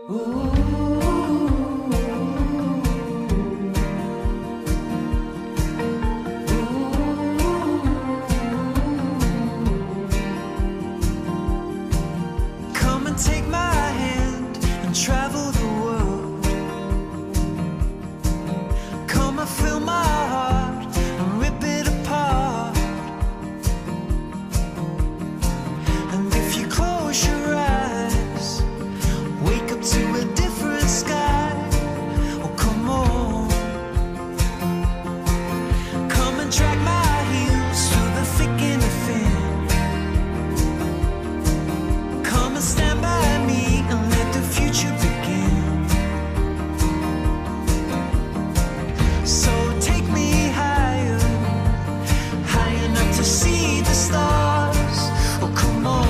Come and take my hand and travel the world. Come and fill my heart and rip it apart. And if you close your eyes, wake up to a different sky. Oh, come on. Come and drag my heels through the thick and the thin. Come and stand by me and let the future begin. So take me higher, high enough to see the stars. Oh, come on.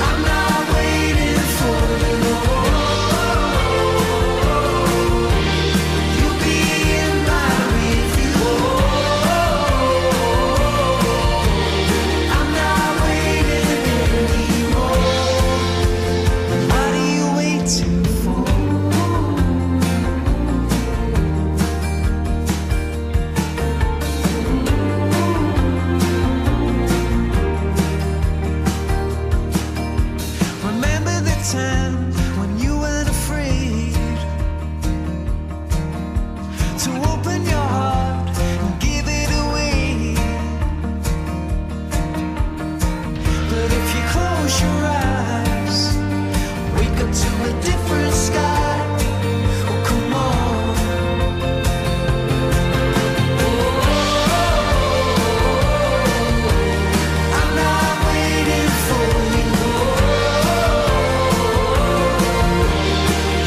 I'm not waiting for you. You'll be in my review. I'm not waiting anymore. What are you waiting for? Remember the time when you weren't afraid to open your heart and give it away. But if you close your eyes, wake up to a different sky. Oh, come on. I'm not waiting for you.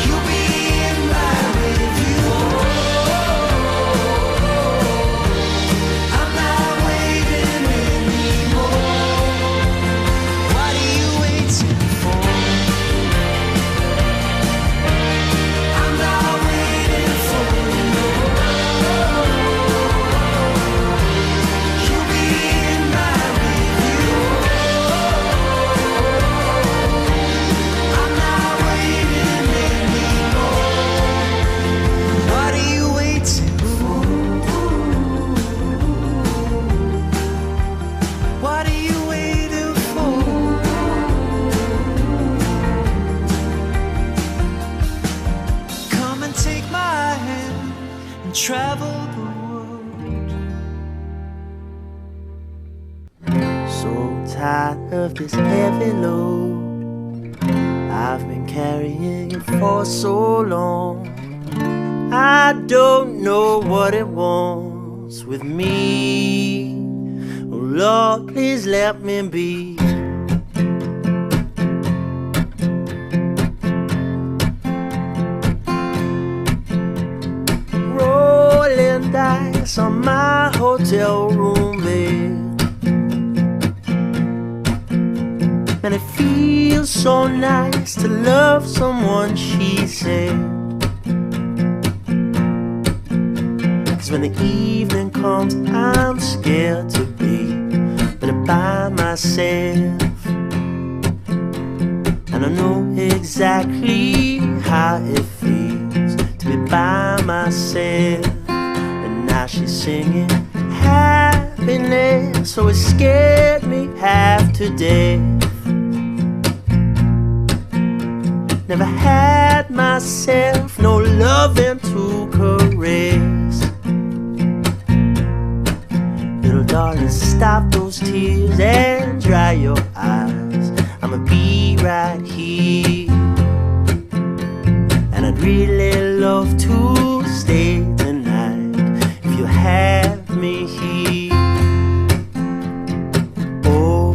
You'll be in my review. I'm not waiting anymore. What are you waiting for? I'm not waiting for you. You'll be in my review. I'm not waiting anymore. What are you waiting for? What are you waiting for? Come and take my hand and travel the world. So tired of this heavy load. I've been carrying it for so long. I don't know what it wants with me. Oh Lord, please let me be. Rolling dice on my hotel room bed. And it feels so nice to love someone, she said. 'Cause when the evening comes, I'm scared to be by myself. And I know exactly how it feels to be by myself. And now she's singing happiness, so it scared me half to death. Never had myself no loving to caress. Little darling, stop those tears and dry your eyes. I'ma be right here. And I'd really love to stay tonight if you have me here. Oh,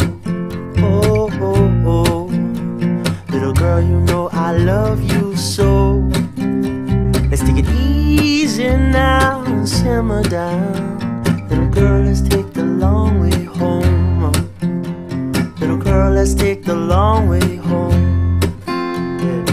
oh, oh, oh. Little girl, you know I love you so. Let's take it easy now and simmer down. Little girl, let's take the long way home. Little girl, let's take the long way home. Yeah.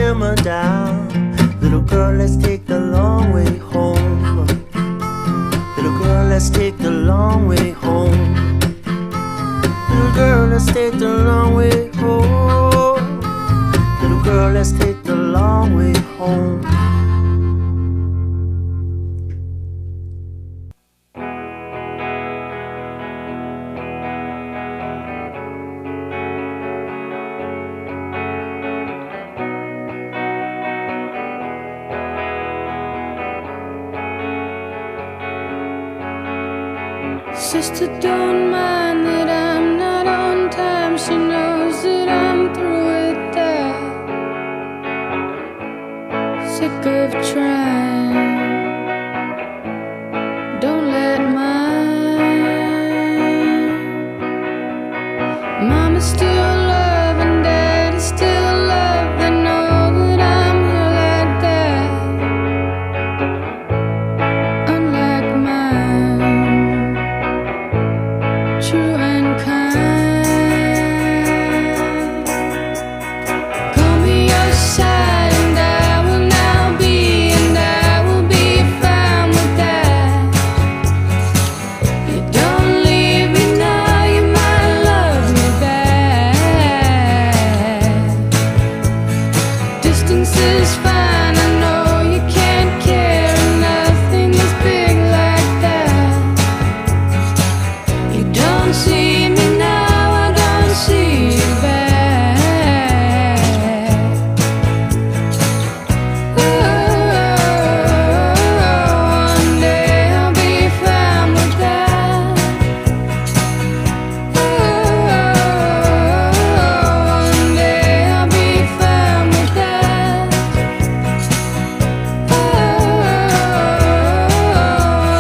simmer down. Little girl, let's take the long way home. Little girl, let's take the long way home. Little girl, let's take the long way home. Little girl, let's take the long way home. Sister don't mind that I'm not on time. She knows that I'm through with that. Sick of trying. Don't let mine. Mama's still love and Daddy's still love. They know that I'm here like that. Unlike mine, true and kind. Call me your side and I will now be, and I will be fine with that. You don't leave me now, you might love me back. Distance is fine, I know you can't carry nothing that's big like that. You don't see me now, I don't see you back. One day I'll be fine with that. One day I'll be fine with that.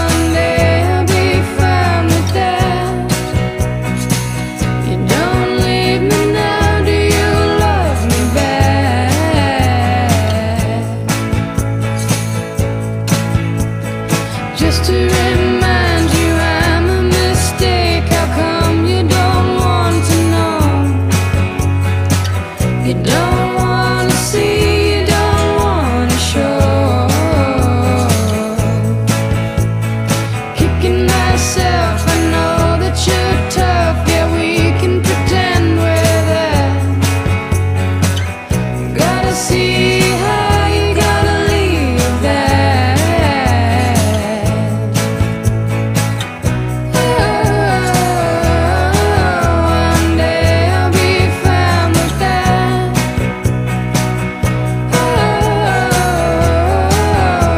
One day I'll be fine with that. You don't leave me now, do you love me back? Just to remind you I'm a mistake. How come you don't want to know? You don't want to see, you don't want to show. Kicking myself, I know that you're tough. Yeah, we can pretend we're that. Gotta see how you gotta leave that. One day I'll be fine with that.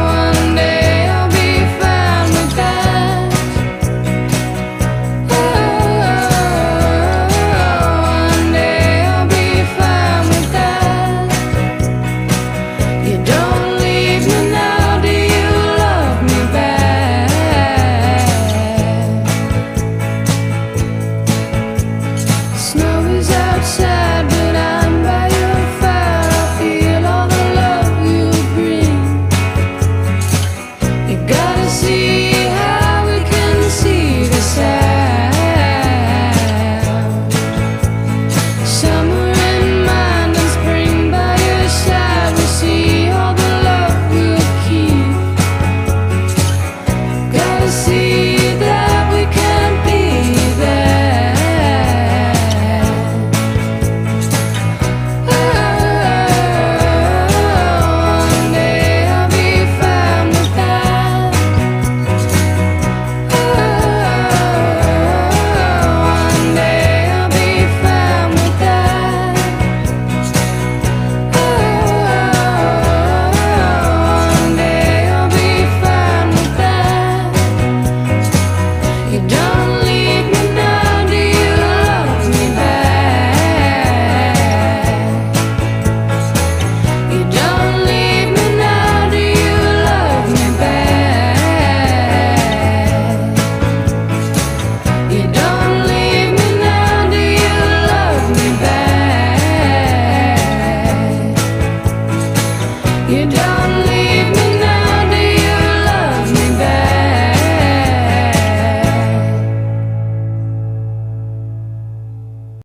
One day I'll be fine with that. One day I'll be fine with that. You don't leave me now, do you love me back? Snow is outside, but I'm by your fire. I feel all the love you bring. You gotta see